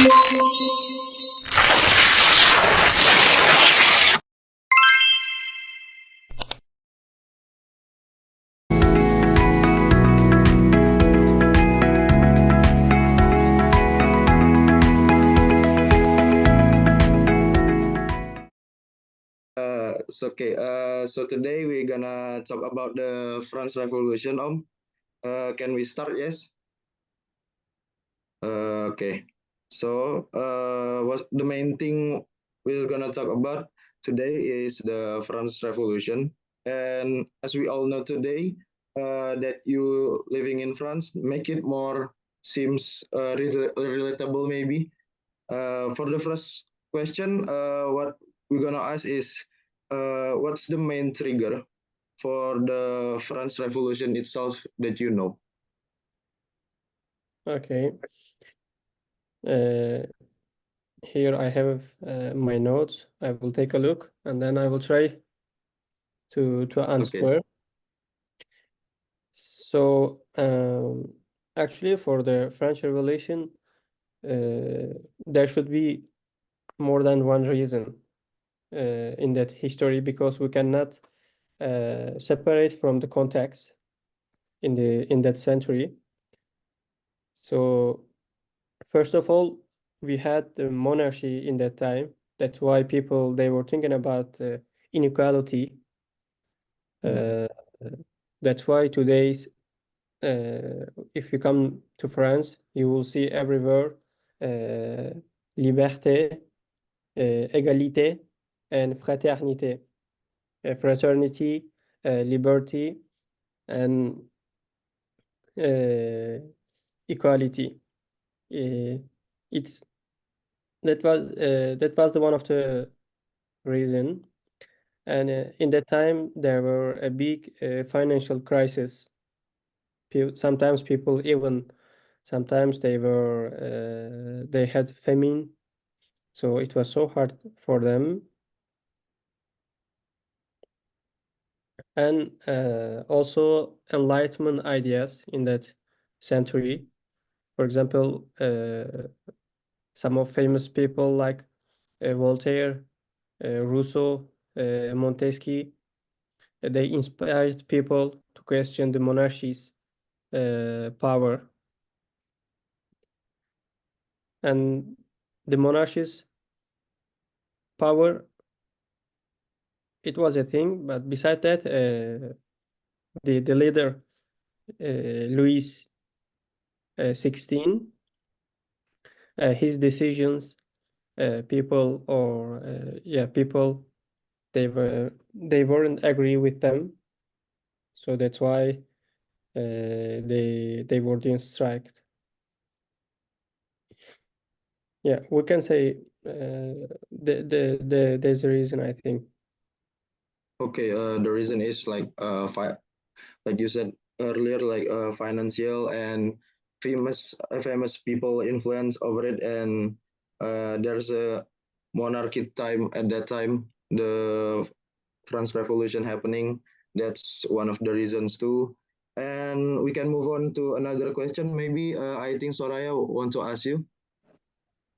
It's okay. So today we're gonna talk about the French Revolution, Om. Can we start? Yes. Okay. So, what the main thing we're gonna talk about today is the French Revolution. And as we all know today, that you living in France make it more seems relatable maybe. For the first question, what we're gonna ask is, what's the main trigger for the French Revolution itself that you know? Okay. Here I have my notes. I will take a look and then I will try to answer. Okay. So actually for the French Revolution, there should be more than one reason in that history, because we cannot separate from the context in that century. So first of all, we had the monarchy in that time. That's why people, they were thinking about inequality. That's why today's, if you come to France, you will see everywhere liberté, égalité, and fraternité. Fraternity, liberty, and equality. It's that was the one of the reason. And in that time there were a big financial crisis. Sometimes people even sometimes they had famine, so it was so hard for them. And also Enlightenment ideas in that century. For example, some of famous people like Voltaire, Rousseau, Montesquieu, they inspired people to question the monarchy's power. And the monarchy's power, it was a thing, but beside that, the leader, Louis XVI, his decisions, people they weren't agree with them, so that's why they were doing strike. Yeah, we can say there's a reason, I think. Okay. The reason is like like you said earlier, like financial and famous people influence over it, and there's a monarchy time at that time. The France Revolution happening. That's one of the reasons too. And we can move on to another question. Maybe I think Soraya want to ask you.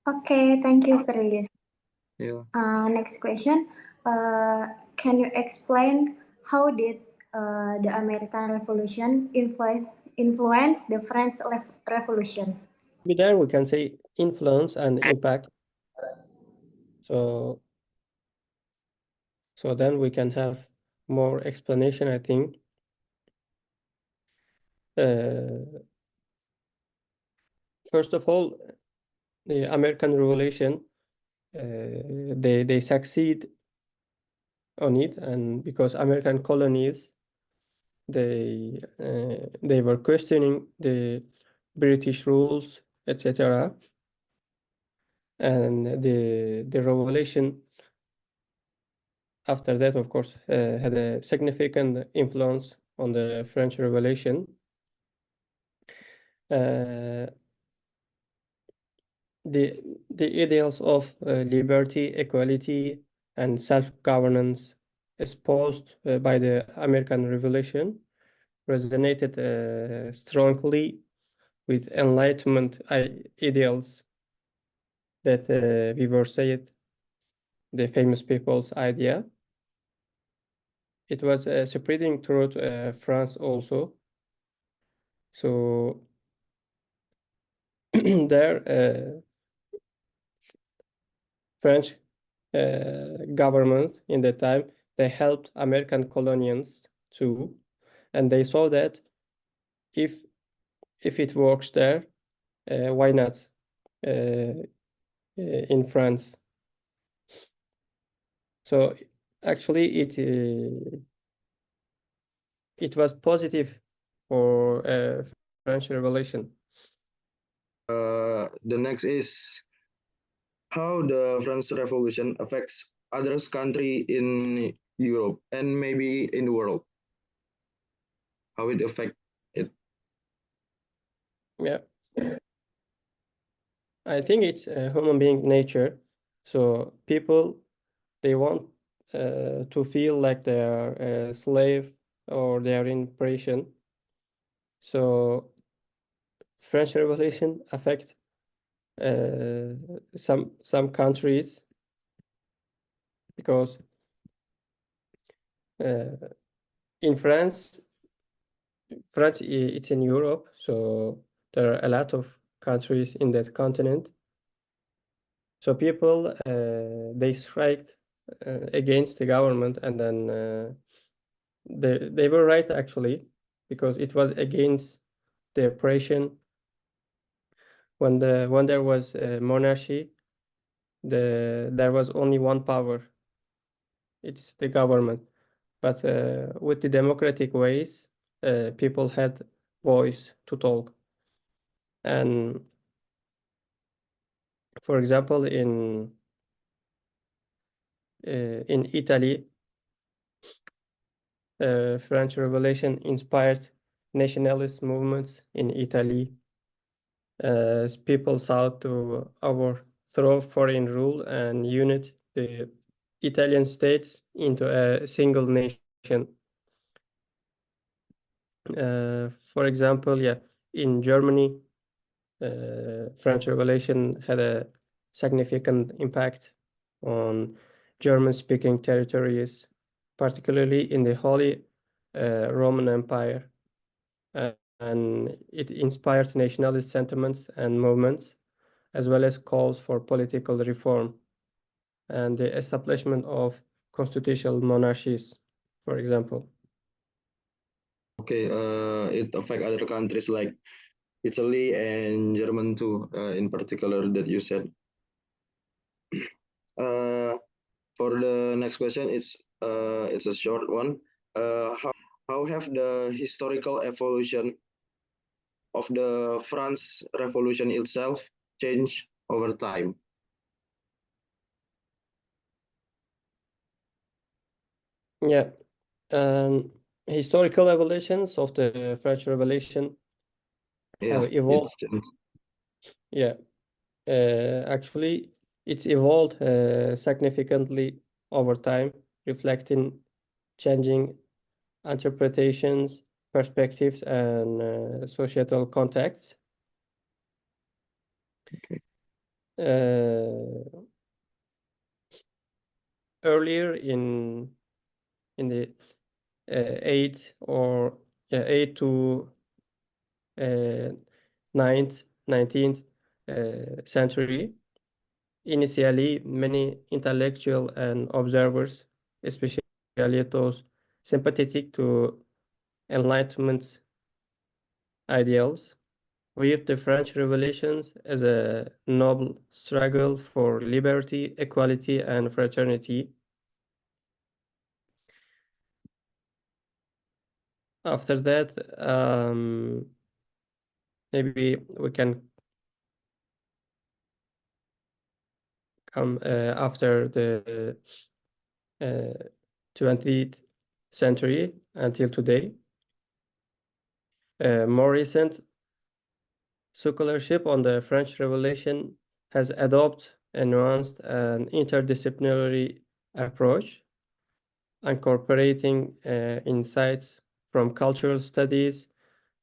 Okay, thank you, Perilis. Yeah. Next question. Can you explain how did the American Revolution influence the French Revolution? There we can say influence and impact. So then we can have more explanation, I think. First of all, the American Revolution, they succeed on it, and because American colonies, they were questioning the British rules, etc. And the revolution after that, of course, had a significant influence on the French Revolution. The ideals of liberty, equality, and self-governance espoused by the American Revolution resonated strongly with Enlightenment ideals. that we were saying the famous people's idea. It was spreading throughout France also. So there, French government in that time, they helped American colonials too, and they saw that if it works there, why not in France? So actually, it was positive for French Revolution. The next is how the French Revolution affects other country in Europe and maybe in the world. How it affect it? Yeah, I think it's human being nature. So people, they want to feel like they are a slave or they are in prison. So French Revolution affect some countries because in France, it's in Europe, so there are a lot of countries in that continent. So people they striked against the government, and then they were right actually, because it was against the oppression. When there was a monarchy, there was only one power. It's the government. But with the democratic ways, people had voice to talk. And for example, in Italy, French Revolution inspired nationalist movements in Italy as people sought to overthrow foreign rule and unite the Italian states into a single nation. For example, in Germany, French Revolution had a significant impact on German-speaking territories, particularly in the Holy Roman Empire, and it inspired nationalist sentiments and movements, as well as calls for political reform and the establishment of constitutional monarchies, for example. Okay, it affect other countries like Italy and German too, in particular that you said. For the next question, it's a short one. How have the historical evolution of the France Revolution itself changed over time? Yeah, historical evolutions of the French Revolution have evolved. Yeah, actually, it's evolved significantly over time, reflecting changing interpretations, perspectives, and societal contexts. Okay. Earlier in the 8th to 19th century, initially many intellectual and observers, especially those sympathetic to Enlightenment ideals, viewed the French Revolutions as a noble struggle for liberty, equality, and fraternity. After that, maybe we can come after the 20th century until today. More recent scholarship on the French Revolution has adopted a nuanced and interdisciplinary approach, incorporating insights from cultural studies,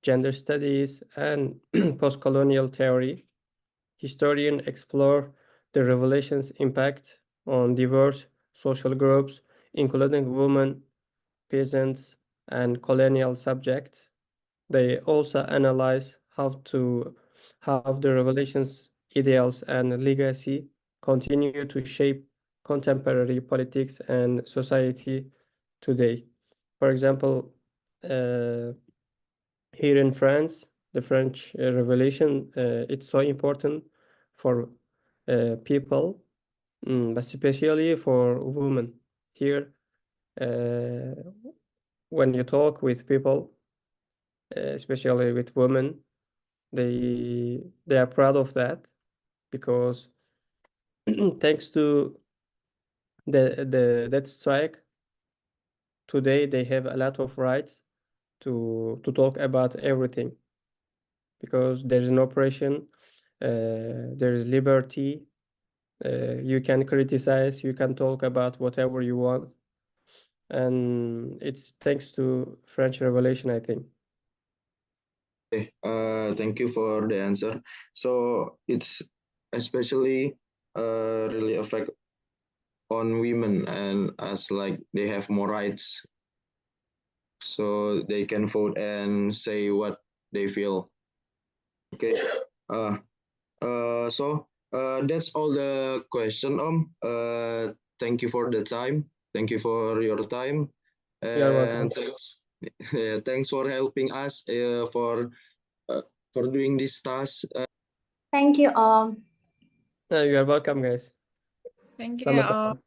gender studies, and post-colonial theory. Historians explore the revolution's impact on diverse social groups, including women, peasants, and colonial subjects. They also analyze how the revolution's ideals and legacy continue to shape contemporary politics and society today. For example, here in France, the French Revolution, it's so important for people, but especially for women. Here, when you talk with people, especially with women, they are proud of that because thanks to that strike, today they have a lot of rights to talk about everything because there is no oppression, there is liberty. You can criticize, you can talk about whatever you want, and it's thanks to French Revolution, I think. Okay, thank you for the answer. So it's especially really affect on women and as like they have more rights, so they can vote and say what they feel. Okay. So that's all the question. Thank you for the time. Thank you for your time, You're welcome. and thanks. Thanks for helping us for doing this task. Thank you, You are welcome, guys. Thank you, Sama-sama.